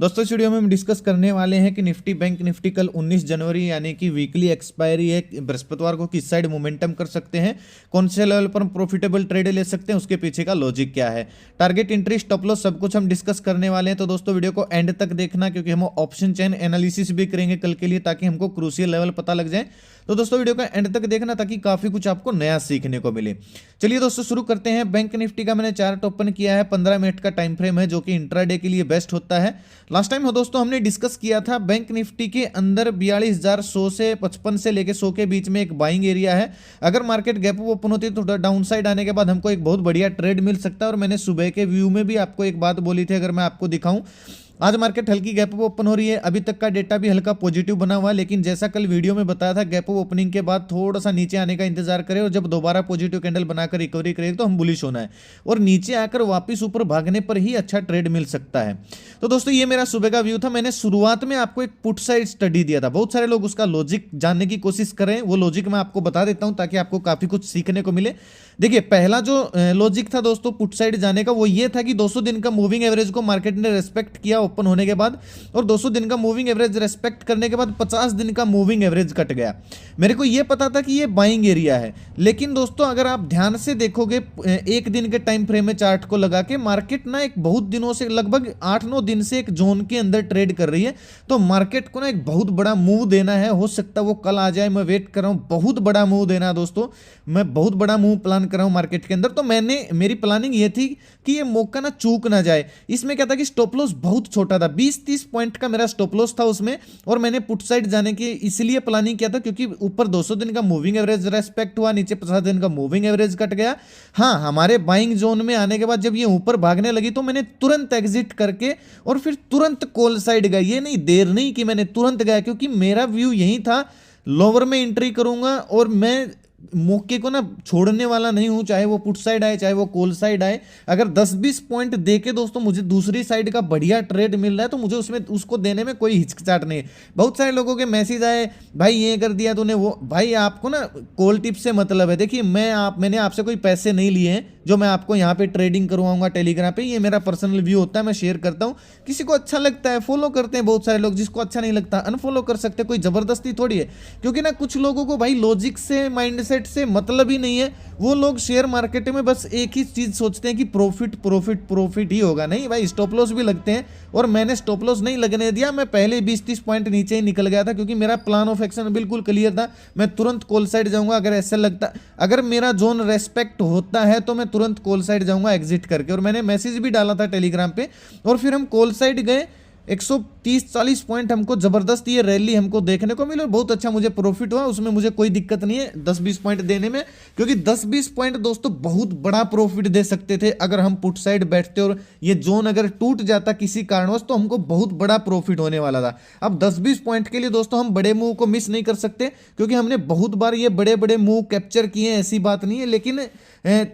दोस्तों इस वीडियो में हम डिस्कस करने वाले हैं कि निफ्टी बैंक निफ्टी कल 19 जनवरी यानी कि वीकली एक्सपायरी है, बृहस्पतिवार को किस साइड मोमेंटम कर सकते हैं, कौन से लेवल पर प्रॉफिटेबल ट्रेड ले सकते हैं, उसके पीछे का लॉजिक क्या है, टारगेट इंट्री स्टॉप लॉस सब कुछ हम डिस्कस करने वाले हैं। तो दोस्तों वीडियो को एंड तक देखना क्योंकि हम ऑप्शन चेन एनालिसिस भी करेंगे कल के लिए ताकि हमको क्रूशियल लेवल पता लग जाए। तो दोस्तों वीडियो का एंड तक देखना ताकि काफी कुछ आपको नया सीखने को मिले। चलिए दोस्तों शुरू करते हैं। बैंक निफ्टी का मैंने चार्ट ओपन किया है, 15 मिनट का टाइम फ्रेम है जो कि इंट्राडे के लिए बेस्ट होता है। लास्ट टाइम दोस्तों हमने डिस्कस किया था बैंक निफ्टी के अंदर 42,100 से 55 से लेके 100 के बीच में एक बाइंग एरिया है। अगर मार्केट गैप ओपन होती है तो डाउन साइड आने के बाद हमको एक बहुत बढ़िया ट्रेड मिल सकता है। और मैंने सुबह के व्यू में भी आपको एक बात बोली थी, अगर मैं आपको दिखाऊं, आज मार्केट हल्की गैप ओपन हो रही है, अभी तक का डेटा भी हल्का पॉजिटिव बना हुआ है, लेकिन जैसा कल वीडियो में बताया था गैप ओपनिंग के बाद थोड़ा सा नीचे आने का इंतजार करें और जब दोबारा पॉजिटिव कैंडल बनाकर रिकवरी करेगी तो हम बुलिश होना है और नीचे आकर वापस ऊपर भागने पर ही अच्छा ट्रेड मिल सकता है। तो दोस्तों ये मेरा सुबह का व्यू था। मैंने शुरुआत में आपको एक पुट साइड स्टडी दिया था, बहुत सारे लोग उसका लॉजिक जानने की कोशिश करें, वो लॉजिक मैं आपको बता देता हूं ताकि आपको काफी कुछ सीखने को मिले। देखिए पहला जो लॉजिक था दोस्तों पुट साइड जाने का वो ये था कि 200 दिन का मूविंग एवरेज को मार्केट ने रेस्पेक्ट किया ओपन होने के बाद, और 200 दिन का मूविंग एवरेज रेस्पेक्ट करने के बाद 50 दिन का मूविंग एवरेज कट गया। मेरे को ये पता था कि ये बाइंग एरिया है, लेकिन दोस्तों अगर आप ध्यान से देखोगे एक दिन के टाइम फ्रेम में चार्ट को लगा के, मार्केट ना एक बहुत दिनों से लगभग 8-9 दिन से एक जोन के अंदर ट्रेड कर रही है। तो मार्केट को ना एक बहुत बड़ा मूव देना है, हो सकता है वो कल आ जाए, मैं वेट कर रहा हूं। बहुत बड़ा मूव देना है दोस्तों, मैं बहुत बड़ा मूव प्लान कर रहा हूं मार्केट के अंदर। तो मेरी प्लानिंग ये थी कि ये मौका ना चूक ना जाए। इसमें क्या था कि स्टॉप लॉस बहुत छोटा था, 20-30 पॉइंट का मेरा स्टॉप लॉस था उसमें, और मैंने पुट साइड जाने की इसलिए प्लानिंग किया था क्योंकि ऊपर 200 दिन का मूविंग एवरेज रेस्पेक्ट हुआ, नीचे 50 दिन का मूविंग एवरेज कट गया। हाँ, हमारे बाइंग जोन में आने के बाद जब ये ऊपर भागने लगी तो मैंने तुरंत एग्जिट करके और फिर तुरंत कॉल साइड गया। ये नहीं, देर नहीं कि मैंने तुरंत गया, क्योंकि मेरा व्यू यही था लोअर में एंट्री करूंगा और मैं मौके को ना छोड़ने वाला नहीं हूं, चाहे वो पुट साइड आए चाहे वो कॉल साइड आए। अगर 10-20 पॉइंट देके दोस्तों मुझे दूसरी साइड का बढ़िया ट्रेड मिल रहा है तो मुझे उसमें उसको देने में कोई हिचकिचाहट नहीं है। बहुत सारे लोगों के मैसेज आए, भाई ये कर दिया तूने वो। भाई आपको ना कॉल टिप से मतलब है। देखिए मैंने आपसे कोई पैसे नहीं लिए हैं जो मैं आपको यहाँ पे ट्रेडिंग करवाऊंगा टेलीग्राम पे। ये मेरा पर्सनल व्यू होता है, मैं शेयर करता हूँ। किसी को अच्छा लगता है फॉलो करते हैं बहुत सारे लोग, जिसको अच्छा नहीं लगता अनफॉलो कर सकते हैं, कोई जबरदस्ती थोड़ी है। क्योंकि ना कुछ लोगों को भाई लॉजिक से माइंडसेट से मतलब ही नहीं है। वो लोग शेयर मार्केट में बस एक ही चीज सोचते हैं कि प्रॉफिट प्रॉफिट प्रॉफिट ही होगा। नहीं भाई, स्टॉप लॉस भी लगते हैं, और मैंने स्टॉप लॉस नहीं लगने दिया। मैं पहले 20-30 पॉइंट नीचे ही निकल गया था क्योंकि मेरा प्लान ऑफ एक्शन बिल्कुल क्लियर था। मैं तुरंत कॉल साइड जाऊंगा अगर ऐसा लगता, अगर मेरा जोन रेस्पेक्ट होता है तो मैं तुरंत कॉल साइड जाऊंगा एग्जिट करके। और मैंने मैसेज भी डाला था टेलीग्राम पे, और फिर हम कॉल साइड गए। 130-40 पॉइंट हमको जबरदस्त ये रैली हमको देखने को मिला, बहुत अच्छा मुझे प्रॉफिट हुआ। उसमें मुझे कोई दिक्कत नहीं है 10-20 पॉइंट देने में, क्योंकि 10-20 पॉइंट दोस्तों बहुत बड़ा प्रॉफिट दे सकते थे अगर हम पुट साइड बैठते और ये जोन अगर टूट जाता किसी कारणवश तो हमको बहुत बड़ा प्रॉफिट होने वाला था। अब 10-20 पॉइंट के लिए दोस्तों हम बड़े मूव को मिस नहीं कर सकते, क्योंकि हमने बहुत बार ये बड़े बड़े मूव कैप्चर किए हैं, ऐसी बात नहीं है। लेकिन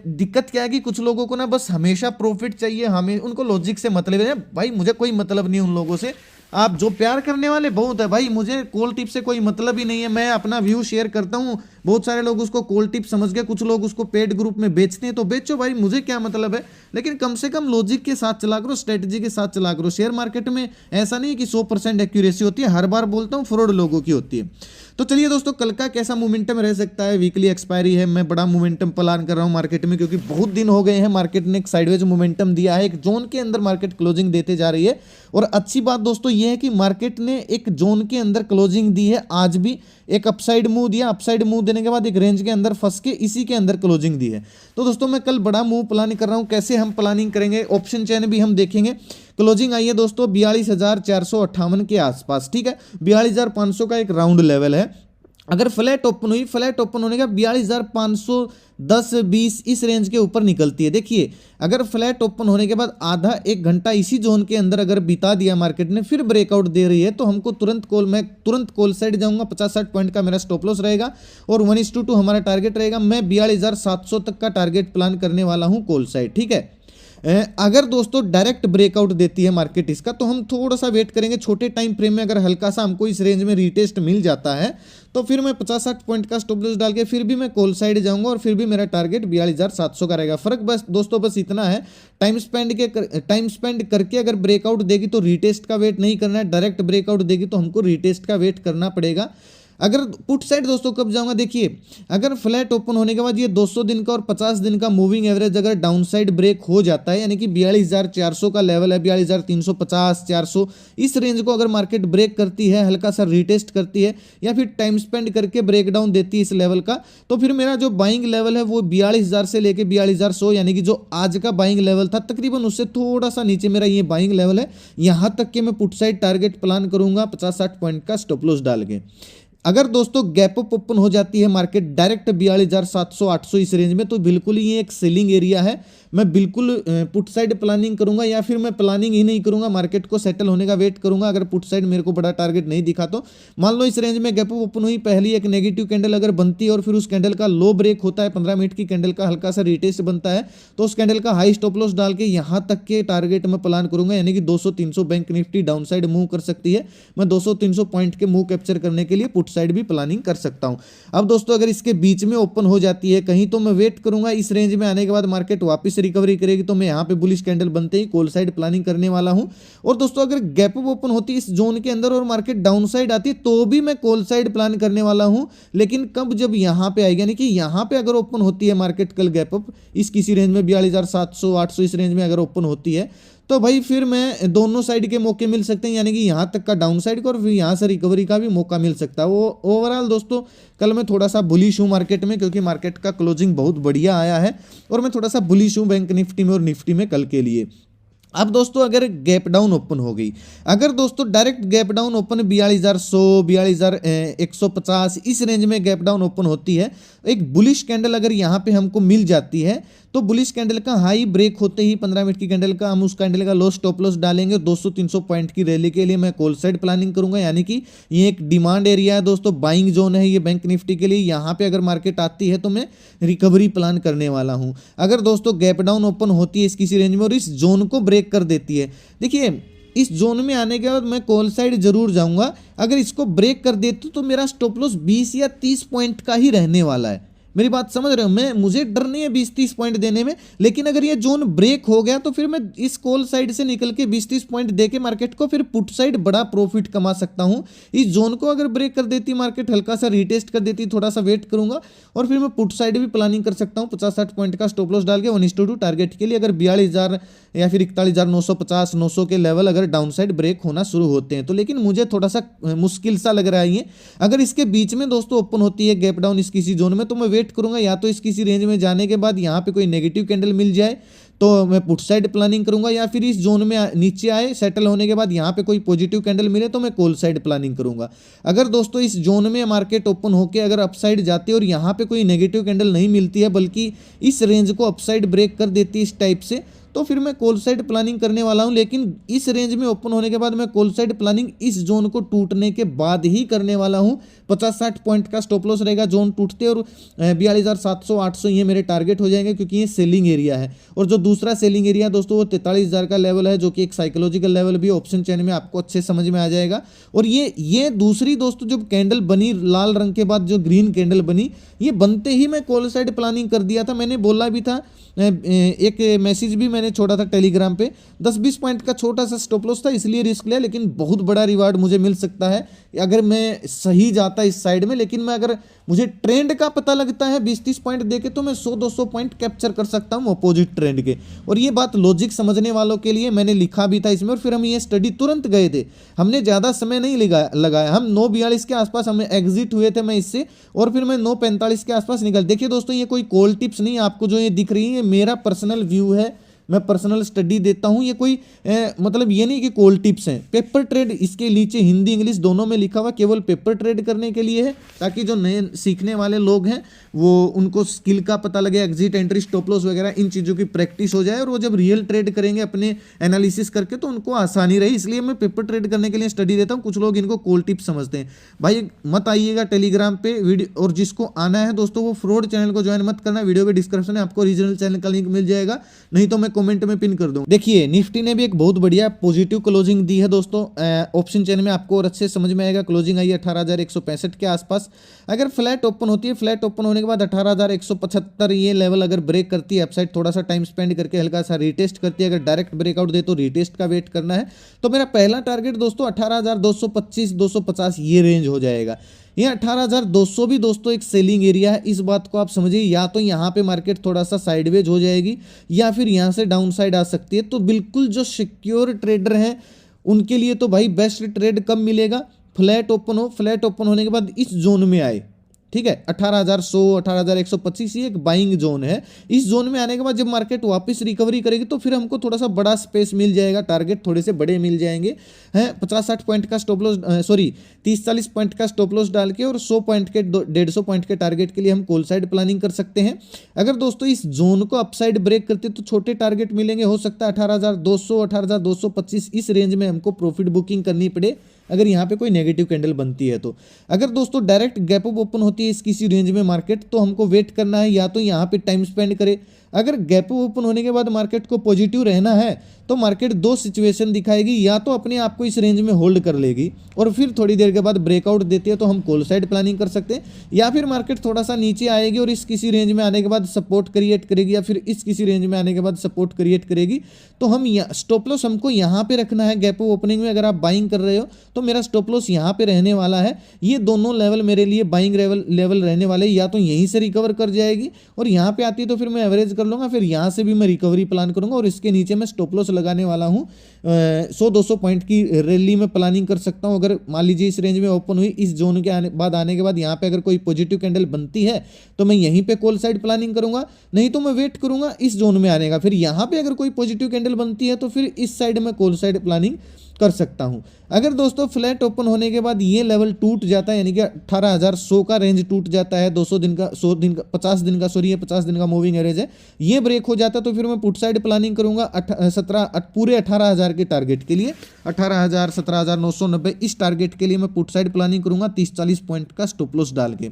दिक्कत क्या है कि कुछ लोगों को ना बस हमेशा प्रॉफिट चाहिए, हमें उनको लॉजिक से मतलब है। भाई मुझे कोई मतलब नहीं उन लोगों से, आप जो प्यार करने वाले बहुत है भाई, मुझे कॉल टिप से कोई मतलब ही नहीं है। मैं अपना व्यू शेयर करता हूं, बहुत सारे लोग उसको कॉल टिप समझ गए, कुछ लोग उसको पेड ग्रुप में बेचते हैं, तो बेचो भाई, मुझे क्या मतलब है। लेकिन कम से कम लॉजिक के साथ चला करो, स्ट्रेटजी के साथ चला करो। शेयर मार्केट में ऐसा नहीं कि 100% एक्यूरेसी होती है, हर बार बोलता हूं फ्रॉड लोगों की होती है। तो चलिए दोस्तों कल का कैसा मोमेंटम रह सकता है। वीकली एक्सपायरी है, मैं बड़ा मोमेंटम प्लान कर रहा हूं मार्केट में, क्योंकि बहुत दिन हो गए हैं मार्केट ने एक साइडवेज मोमेंटम दिया है, एक जोन के अंदर मार्केट क्लोजिंग देते जा रही है। और अच्छी बात दोस्तों ये है कि मार्केट ने एक जोन के अंदर क्लोजिंग दी है, आज भी एक अपसाइड मूव दिया, अपसाइड मूव देने के बाद एक रेंज के अंदर फंस के इसी के अंदर क्लोजिंग दी है। तो दोस्तों मैं कल बड़ा मूव प्लानिंग कर रहा हूं। कैसे हम प्लानिंग करेंगे, ऑप्शन चेन भी हम देखेंगे। क्लोजिंग आई है दोस्तों 42,458 के आसपास, ठीक है। 42,500 का एक राउंड लेवल है। अगर फ्लैट ओपन हुई, फ्लैट ओपन होने का 42,510-20 इस रेंज के ऊपर निकलती है। देखिए अगर फ्लैट ओपन होने के बाद आधा एक घंटा इसी जोन के अंदर अगर बिता दिया मार्केट ने, फिर ब्रेकआउट दे रही है, तो हमको मैं तुरंत कॉल साइड जाऊंगा। 50-60 पॉइंट का मेरा स्टॉप लॉस रहेगा और 1:2 हमारा टारगेट रहेगा। मैं 42,700 तक का टारगेट प्लान करने वाला हूं कॉल साइड, ठीक है। अगर दोस्तों डायरेक्ट ब्रेकआउट देती है मार्केट इसका, तो हम थोड़ा सा वेट करेंगे छोटे टाइम फ्रेम में। अगर हल्का सा हमको इस रेंज में रीटेस्ट मिल जाता है तो फिर मैं 50-60 पॉइंट का स्टॉप लॉस डाल के फिर भी मैं कॉल साइड जाऊंगा और फिर भी मेरा टारगेट 42,700 का रहेगा। फर्क बस दोस्तों बस इतना है, टाइम स्पेंड करके अगर ब्रेकआउट देगी तो रीटेस्ट का वेट नहीं करना है, डायरेक्ट ब्रेकआउट देगी तो हमको रीटेस्ट का वेट करना पड़ेगा। अगर पुट साइड दोस्तों कब जाऊंगा, देखिए अगर फ्लैट ओपन होने के बाद ये 200 दिन का और 50 दिन का मूविंग एवरेज अगर डाउन साइड ब्रेक हो जाता है, यानी कि 42,400 का लेवल है, 42,350 400 इस रेंज को अगर मार्केट ब्रेक करती है, हल्का सा रिटेस्ट करती है या फिर टाइम स्पेंड करके ब्रेकडाउन देती है इस लेवल का, तो फिर मेरा जो बाइंग लेवल है वो 42,000 से लेके 42,100, यानी कि जो आज का बाइंग लेवल था तकरीबन उससे थोड़ा सा नीचे मेरा ये बाइंग लेवल है। यहां तक के मैं पुट साइड टारगेट प्लान करूंगा 50-60 पॉइंट का स्टॉप लॉस डाल के। अगर दोस्तों गैप अप ओपन हो जाती है मार्केट डायरेक्ट 42,700-800 इस रेंज में, तो बिल्कुल ही ये एक सेलिंग एरिया है। मैं बिल्कुल पुट साइड प्लानिंग करूंगा या फिर मैं प्लानिंग ही नहीं करूंगा, मार्केट को सेटल होने का वेट करूंगा। अगर पुट साइड मेरे को बड़ा टारगेट नहीं दिखा तो मान लो इस रेंज में गैप अप ओपन हुई, पहली एक नेगेटिव कैंडल अगर बनती है और फिर उस कैंडल का लो ब्रेक होता है, 15 मिनट की कैंडल का हल्का सा रिटेस्ट बनता है, तो उस कैंडल का हाई स्टॉप लॉस डाल के यहां तक के टारगेट में प्लान करूंगा, यानी कि 200-300 bank Nifty down side move कर सकती है। मैं 200-300 पॉइंट के मूव कैप्चर करने के लिए पुट साइड भी प्लानिंग कर सकता हूं। अब दोस्तों अगर इसके बीच में ओपन हो जाती है कहीं, तो मैं वेट करूंगा इस रेंज में आने के बाद मार्केट वापस रिकवरी करेगी तो मैं यहां पे बुलिश कैंडल बनते ही कॉल साइड प्लानिंग करने वाला हूं। और दोस्तों अगर गैप अप ओपन होती है इस जोन के अंदर और मार्केट डाउन साइड आती है तो भी मैं कॉल साइड प्लान करने वाला हूं, लेकिन कब, जब यहां पे आएगी, यानी कि यहां पे अगर ओपन होती है मार्केट कल गैप अप इस किसी रेंज में 42,700-800 इस रेंज में अगर ओपन होती है, तो भाई फिर मैं दोनों साइड के मौके मिल सकते हैं, यानी कि यहां तक का डाउन साइड का और फिर यहां से रिकवरी का भी मौका मिल सकता है। वो ओवरऑल दोस्तों कल मैं थोड़ा सा बुलिश हूं मार्केट में, क्योंकि मार्केट का क्लोजिंग बहुत बढ़िया आया है और मैं थोड़ा सा बुलिश हूं बैंक निफ्टी में और निफ्टी में कल के लिए। अब दोस्तों अगर गैप डाउन ओपन हो गई, अगर दोस्तों डायरेक्ट गैप डाउन ओपन 42,100 42,150 इस रेंज में गैप डाउन ओपन होती है, एक बुलिश कैंडल अगर यहां पे हमको मिल जाती है, तो बुलिश कैंडल का हाई ब्रेक होते ही 15 मिनट की कैंडल का हम उस कैंडल का लो स्टॉप लॉस डालेंगे। 200-300 पॉइंट की रैली के लिए मैं कॉल साइड प्लानिंग करूंगा, यानी कि ये एक डिमांड एरिया है दोस्तों, बाइंग जोन है ये बैंक निफ्टी के लिए। यहां पे अगर मार्केट आती है तो मैं रिकवरी प्लान करने वाला हूं। अगर दोस्तों गैप डाउन ओपन होती है इस किसी रेंज में और इस जोन को ब्रेक कर देती है, देखिए इस जोन में आने के बाद मैं कॉल साइड जरूर जाऊंगा। अगर इसको ब्रेक कर देती तो मेरा स्टॉप लॉस 20 या 30 पॉइंट का ही रहने वाला है। मेरी बात समझ रहे हो, मुझे डर नहीं है 20-30 पॉइंट देने में, लेकिन अगर ये जोन ब्रेक हो गया तो फिर मैं इस कॉल साइड से निकल के 20-30 पॉइंट देके मार्केट को फिर पुट साइड बड़ा प्रॉफिट कमा सकता हूं। इस जोन को अगर ब्रेक कर देती मार्केट, हल्का सा रीटेस्ट कर देती, थोड़ा सा वेट करूंगा और फिर मैं पुट साइड भी प्लानिंग कर सकता हूं 50-60 पॉइंट का स्टॉप लॉस डाल के 1:2 टारगेट के लिए। अगर 42,000 या फिर 41,950-900 के लेवल अगर डाउन साइड ब्रेक होना शुरू होते हैं तो, लेकिन मुझे थोड़ा सा मुश्किल सा लग रहा है ये। अगर इसके बीच में दोस्तों ओपन होती है गैप डाउन इस किसी जोन में, तो मैं वेट करूंगा या तो किसी रेंज में जाने के बाद यहां पे कोई नेगेटिव कैंडल मिल जाए तो मैं पुट साइड प्लानिंग करूंगा, या फिर इस जोन में नीचे आए सेटल होने के बाद यहां पे कोई पॉजिटिव कैंडल मिले तो मैं कॉल साइड प्लानिंग करूंगा। अगर दोस्तों इस जोन में मार्केट ओपन होके अगर अपसाइड जाती है और यहां पे कोई नेगेटिव कैंडल नहीं मिलती है बल्कि इस रेंज को अपसाइड ब्रेक कर देती है इस टाइप से, तो फिर मैं कॉल साइड प्लानिंग करने वाला हूं। लेकिन इस रेंज में ओपन होने के बाद मैं कॉल साइड प्लानिंग इस जोन को टूटने के बाद ही करने वाला हूं। 50-60 पॉइंट का स्टॉप लॉस रहेगा जोन टूटते, और 42,700-800 ये मेरे टारगेट हो जाएंगे, क्योंकि ये सेलिंग एरिया है। और जो दूसरा सेलिंग एरिया दोस्तों वो 43,000 का लेवल है, जो कि एक साइकोलॉजिकल लेवल भी ऑप्शन चेन में आपको अच्छे समझ में आ जाएगा। और ये दूसरी दोस्तों जो कैंडल बनी लाल रंग के बाद जो ग्रीन कैंडल बनी, ये बनते ही मैं कॉल साइड प्लानिंग कर दिया था। मैंने बोला भी था, एक मैसेज भी मैंने छोड़ा था टेलीग्राम पे, 10-20 पॉइंट का छोटा सा स्टॉप लॉस था इसलिए रिस्क लिया, लेकिन बहुत बड़ा रिवार्ड मुझे मिल सकता है अगर मैं सही जाता इस साइड में। लेकिन मैं अगर मुझे ट्रेंड का पता लगता है 20-30 पॉइंट देके, तो मैं 100-200 पॉइंट कैप्चर कर सकता हूं अपोजिट ट्रेंड के। और ये बात लॉजिक समझने वालों के लिए मैंने लिखा भी था इसमें, और फिर हम ये स्टडी तुरंत गए थे, हमने ज़्यादा समय नहीं लगाया। हम 9:42 के आसपास हमें एग्जिट हुए थे मैं इससे, और फिर मैं 9:45 के आसपास निकल। देखिए दोस्तों ये कोई कॉल टिप्स नहीं, आपको जो ये दिख रही है मेरा पर्सनल व्यू है, मैं पर्सनल स्टडी देता हूं। ये कोई मतलब ये नहीं कि कॉल टिप्स हैं। पेपर ट्रेड इसके नीचे हिंदी इंग्लिश दोनों में लिखा हुआ, केवल पेपर ट्रेड करने के लिए है, ताकि जो नए सीखने वाले लोग हैं वो उनको स्किल का पता लगे, एग्जिट एंट्री स्टॉप लॉस वगैरह इन चीज़ों की प्रैक्टिस हो जाए, और वो जब रियल ट्रेड करेंगे अपने एनालिसिस करके तो उनको आसानी रही। इसलिए मैं पेपर ट्रेड करने के लिए स्टडी देता हूँ। कुछ लोग इनको कॉल टिप्स समझते हैं। भाई मत आइएगा टेलीग्राम पे वीडियो, और जिसको आना है दोस्तों वो फ्रॉड चैनल को ज्वाइन मत करना। वीडियो के डिस्क्रिप्शन में आपको रीजनल चैनल का लिंक मिल जाएगा, नहीं तो मैं कमेंट में पिन कर दूं। देखिए निफ्टी ने भी एक बहुत बढ़िया पॉजिटिव क्लोजिंग दी है दोस्तों। ऑप्शन चेन में आपको और अच्छे समझ में आएगा। क्लोजिंग आई 18,165 के आसपास। अगर फ्लैट ओपन होती है, फ्लैट ओपन होने के बाद 18,175 ये लेवल अगर ब्रेक करती है अपसाइड, थोड़ा सा टाइम स्पेंड करके हल्का सा रीटेस्ट करती है, अगर डायरेक्ट ब्रेकआउट दे तो रीटेस्ट का वेट करना है। तो मेरा पहला टारगेट दोस्तों 18,225 250 ये रेंज हो जाएगा। ये 18,200 भी दोस्तों एक सेलिंग एरिया है, इस बात को आप समझिए। या तो यहाँ पे मार्केट थोड़ा सा साइडवेज हो जाएगी या फिर यहाँ से डाउन साइड आ सकती है। तो बिल्कुल जो सिक्योर ट्रेडर हैं उनके लिए तो भाई बेस्ट ट्रेड कब मिलेगा, फ्लैट ओपन हो, फ्लैट ओपन होने के बाद इस जोन में आए, ठीक है। 18,100 18,125 ये एक बाइंग जोन है। इस जोन में आने के बाद जब मार्केट वापस रिकवरी करेगी तो फिर हमको थोड़ा सा बड़ा स्पेस मिल जाएगा, टारगेट थोड़े से बड़े मिल जाएंगे हैं। 50-60 पॉइंट का स्टॉप लॉस, 30-40 पॉइंट का स्टॉप लॉस डाल के और 100 पॉइंट के 150 पॉइंट के टारगेट के लिए हम कॉल साइड प्लानिंग कर सकते हैं। अगर दोस्तों इस जोन को अपसाइड ब्रेक करते तो छोटे टारगेट मिलेंगे, हो सकता है 18,200 18,225 इस रेंज में हमको प्रॉफिट बुकिंग करनी पड़े अगर यहाँ पे कोई नेगेटिव कैंडल बनती है तो। अगर दोस्तों डायरेक्ट गैप अप ओपन होती है इस किसी रेंज में मार्केट, तो हमको वेट करना है, या तो यहाँ पे टाइम स्पेंड करे। अगर गैप अप ओपन होने के बाद मार्केट को पॉजिटिव रहना है तो मार्केट दो सिचुएशन दिखाएगी, या तो अपने आप को इस रेंज में होल्ड कर लेगी और फिर थोड़ी देर के बाद ब्रेकआउट देती है तो हम कॉल साइड प्लानिंग कर सकते हैं, या फिर मार्केट थोड़ा सा नीचे आएगी और इस किसी रेंज में आने के बाद सपोर्ट क्रिएट करेगी, या फिर इस किसी रेंज में आने के बाद सपोर्ट क्रिएट करेगी। तो हम स्टॉप लॉस हमको यहाँ पे रखना है गैप अप ओपनिंग में। अगर आप बाइंग कर रहे हो तो मेरा स्टॉप लॉस यहाँ पे रहने वाला है। ये दोनों लेवल मेरे लिए बाइंग लेवल रहने वाले, या तो यहीं से रिकवर कर जाएगी और यहाँ पे आती है तो फिर मैं एवरेज कर लूंगा, फिर यहाँ से भी मैं रिकवरी प्लान करूंगा और इसके नीचे मैं स्टॉप लॉस लगाने वाला हूँ। 100-200 पॉइंट की रैली में प्लानिंग कर सकता हूं। अगर मान लीजिए इस रेंज में ओपन हुई, इस जोन के आने के बाद यहाँ पे अगर कोई पॉजिटिव कैंडल बनती है तो मैं यहीं पे कॉल साइड प्लानिंग करूंगा, नहीं तो मैं वेट करूंगा इस जोन में आने का। फिर यहाँ पे अगर कोई पॉजिटिव कैंडल बनती है तो फिर इस साइड में कॉल साइड प्लानिंग कर सकता हूं। अगर दोस्तों फ्लैट ओपन होने के बाद ये लेवल टूट जाता है, यानी कि 18,100 का रेंज टूट जाता है, 200 दिन का 100 दिन का 50 दिन का सॉरी 50 दिन का मूविंग एवरेज है, ये ब्रेक हो जाता है तो फिर मैं पुट साइड प्लानिंग करूंगा पूरे 18,000 के टारगेट के लिए। 18,000 17,990 इस टारगेट के लिए मैं पुट साइड प्लानिंग करूंगा 30-40 पॉइंट का स्टॉप लॉस डाल के।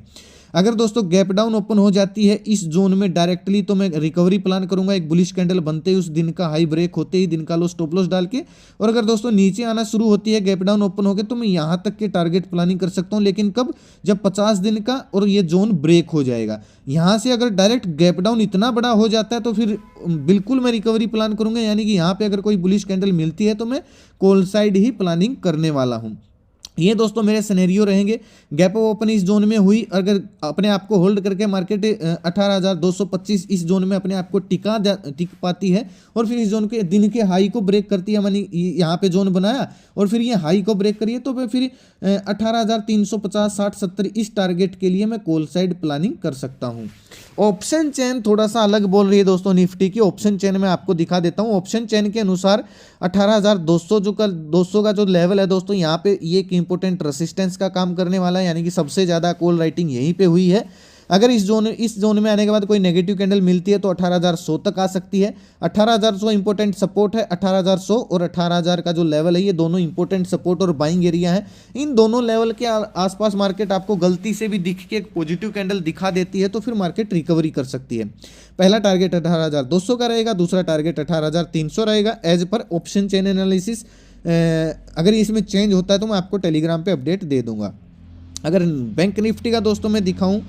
अगर दोस्तों गैप डाउन ओपन हो जाती है इस जोन में डायरेक्टली तो मैं रिकवरी प्लान करूंगा एक बुलिश कैंडल बनते ही, उस दिन का हाई ब्रेक होते ही दिन का लो स्टॉप लॉस डाल के। और अगर दोस्तों नीचे आना शुरू होती है गैप डाउन ओपन होकर तो मैं यहां तक के टारगेट प्लानिंग कर सकता हूं, लेकिन कब, जब 50 दिन का और ये जोन ब्रेक हो जाएगा। यहां से अगर डायरेक्ट गैप डाउन इतना बड़ा हो जाता है तो फिर बिल्कुल मैं रिकवरी प्लान करूंगा, यानी कि यहां पे अगर कोई बुलिश कैंडल मिलती है तो मैं कॉल साइड ही प्लानिंग करने वाला हूं। ये दोस्तों मेरे सिनेरियो रहेंगे। गैप अप ओपन इस जोन में हुई, अगर अपने आप को होल्ड करके मार्केट 18,225 इस जोन में अपने आप को टिक पाती है और फिर इस जोन के दिन के हाई को ब्रेक करती है, मानी यहाँ पे जोन बनाया और फिर ये हाई को ब्रेक करिए तो फिर 18,350 60 70 इस टारगेट के लिए मैं कॉल साइड प्लानिंग कर सकता हूँ। ऑप्शन चेन थोड़ा सा अलग बोल रही है दोस्तों निफ्टी की। ऑप्शन चेन में आपको दिखा देता हूँ। ऑप्शन चेन के अनुसार 18,200 का जो लेवल है दोस्तों, यहाँ पे ये एक इंपॉर्टेंट रेसिस्टेंस का काम करने वाला है, यानी कि सबसे ज़्यादा कॉल राइटिंग यहीं पे हुई है। अगर इस जोन में आने के बाद कोई नेगेटिव कैंडल मिलती है तो 18,100 तक आ सकती है। 18,100 इंपॉर्टेंट सपोर्ट है। 18,100 और 18,000 का जो लेवल है ये दोनों इंपॉर्टेंट सपोर्ट और बाइंग एरिया है। इन दोनों लेवल के आसपास मार्केट आपको गलती से भी दिख के एक पॉजिटिव कैंडल दिखा देती है तो फिर मार्केट रिकवरी कर सकती है। पहला टारगेट 18,200 का रहेगा, दूसरा टारगेट 18,300 रहेगा as per option chain analysis. अगर इसमें चेंज होता है तो मैं आपको टेलीग्राम पे अपडेट दे दूंगा। अगर बैंक निफ्टी का दोस्तों मैं दिखाऊं,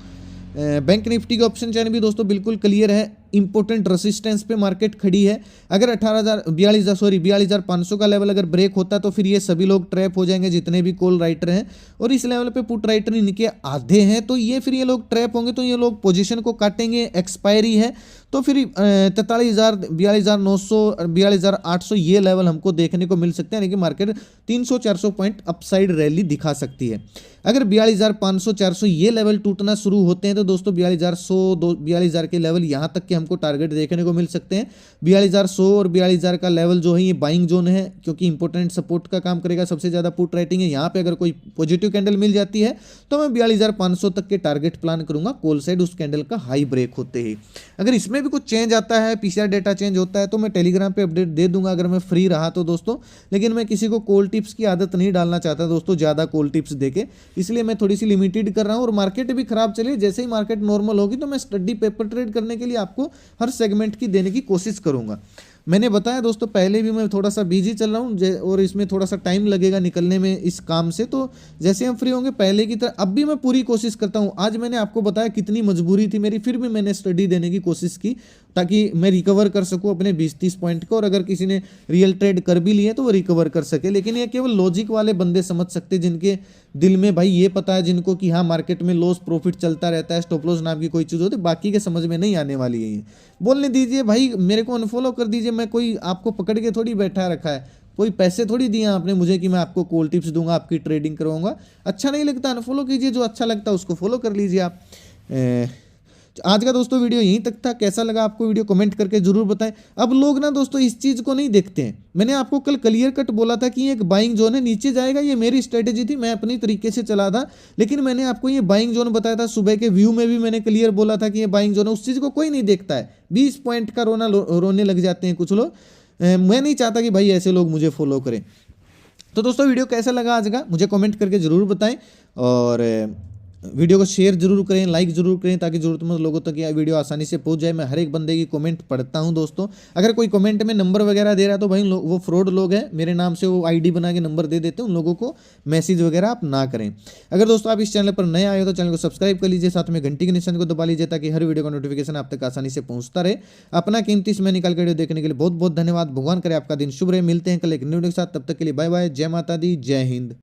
बैंक निफ्टी की ऑप्शन चेन भी दोस्तों बिल्कुल क्लियर है। इंपॉर्टेंट रेसिस्टेंस पे मार्केट खड़ी है। अगर 42,500 का लेवल अगर ब्रेक होता है तो फिर ये सभी लोग ट्रैप हो जाएंगे जितने भी कॉल राइटर हैं, और इस लेवल पे पुट राइटर इनके आधे हैं तो ये फिर ये लोग ट्रैप होंगे तो ये लोग पोजीशन को काटेंगे। एक्सपायरी है तो फिर 43,000 42,900 42,800 ये लेवल हमको देखने को मिल सकते हैं, यानी कि मार्केट 300-400 पॉइंट अपसाइड रैली दिखा सकती है। अगर 42,500-400 ये लेवल टूटना शुरू होते हैं तो दोस्तों 42,100 42,000 के लेवल यहाँ तक के हमको टारगेट देखने को मिल सकते हैं। 42,100 और 42,000 का लेवल जो है ये बाइंग जोन है, क्योंकि इंपॉर्टेंट सपोर्ट का काम करेगा। सबसे ज़्यादा पुट राइटिंग है। यहाँ पे अगर कोई पॉजिटिव कैंडल मिल जाती है तो मैं 42,500 तक के टारगेट प्लान करूंगा कॉल साइड उस कैंडल का हाई ब्रेक होते ही। अगर इसमें भी कुछ चेंज आता है, पीसीआर डेटा चेंज होता है तो मैं टेलीग्राम पे अपडेट दे दूंगा अगर मैं फ्री रहा तो दोस्तों। लेकिन मैं किसी को कॉल टिप्स की आदत नहीं डालना चाहता दोस्तों, ज़्यादा कॉल टिप्स देके, इसलिए मैं थोड़ी सी लिमिटेड कर रहा हूँ। और मार्केट भी खराब चली, जैसे ही मार्केट नॉर्मल होगी तो मैं स्टडी पेपर ट्रेड करने के लिए आपको हर सेगमेंट की देने की कोशिश करूंगा। मैंने बताया दोस्तों पहले भी मैं थोड़ा सा बिजी चल रहा हूँ और इसमें थोड़ा सा टाइम लगेगा निकलने में इस काम से, तो जैसे हम फ्री होंगे पहले की तरह अब भी मैं पूरी कोशिश करता हूँ। आज मैंने आपको बताया कितनी मजबूरी थी मेरी, फिर भी मैंने स्टडी देने की कोशिश की ताकि मैं रिकवर कर सकूं अपने 20-30 पॉइंट को, और अगर किसी ने रियल ट्रेड कर भी लिए तो वो रिकवर कर सके। लेकिन ये केवल लॉजिक वाले बंदे समझ सकते, जिनके दिल में भाई ये पता है जिनको कि हाँ मार्केट में लॉस प्रॉफिट चलता रहता है, स्टॉप लॉस नाम की कोई चीज़ होती है, बाकी के समझ में नहीं आने वाली है ये। बोलने दीजिए भाई, मेरे को अनफॉलो कर दीजिए, मैं कोई आपको पकड़ के थोड़ी बैठा रखा है, कोई पैसे थोड़ी दिए आपने मुझे कि मैं आपको कॉल टिप्स दूंगा, आपकी ट्रेडिंग करवाऊंगा। अच्छा नहीं लगता अनफॉलो कीजिए, जो अच्छा लगता है उसको फॉलो कर लीजिए आप। आज का दोस्तों वीडियो यहीं तक था। कैसा लगा आपको वीडियो कमेंट करके जरूर बताएं। अब लोग ना दोस्तों इस चीज़ को नहीं देखते हैं। मैंने आपको कल क्लियर कट बोला था कि एक बाइंग जोन है, नीचे जाएगा, ये मेरी स्ट्रेटेजी थी, मैं अपनी तरीके से चला था। लेकिन मैंने आपको ये बाइंग जोन बताया था, सुबह के व्यू में भी मैंने क्लियर बोला था कि ये बाइंग जोन है, उस चीज़ को कोई नहीं देखता है। 20 पॉइंट का रोने लग जाते हैं कुछ लोग। मैं नहीं चाहता कि भाई ऐसे लोग मुझे फॉलो करें। तो दोस्तों वीडियो कैसा लगा आज का मुझे कमेंट करके ज़रूर बताएं, और वीडियो को शेयर जरूर करें, लाइक जरूर करें, ताकि जरूरतमंद लोगों तक यह वीडियो आसानी से पहुंच जाए। मैं हर एक बंदे की कमेंट पढ़ता हूं दोस्तों। अगर कोई कमेंट में नंबर वगैरह दे रहा है तो भाई वो फ्रॉड लोग हैं, मेरे नाम से वो आईडी बना के नंबर दे देते हैं, उन लोगों को मैसेज वगैरह आप ना करें। अगर दोस्तों आप इस चैनल पर नए आए हो तो चैनल को सब्सक्राइब कर लीजिए, साथ में घंटी के निशान को दबा लीजिए ताकि हर वीडियो का नोटिफिकेशन आप तक आसानी से पहुंचता रहे। अपना कीमती समय निकाल कर वीडियो देखने के लिए बहुत बहुत धन्यवाद। भगवान करे आपका दिन शुभ रहे। मिलते हैं कल एक न्यू वीडियो के साथ, तब तक के लिए बाय बाय। जय माता दी, जय हिंद।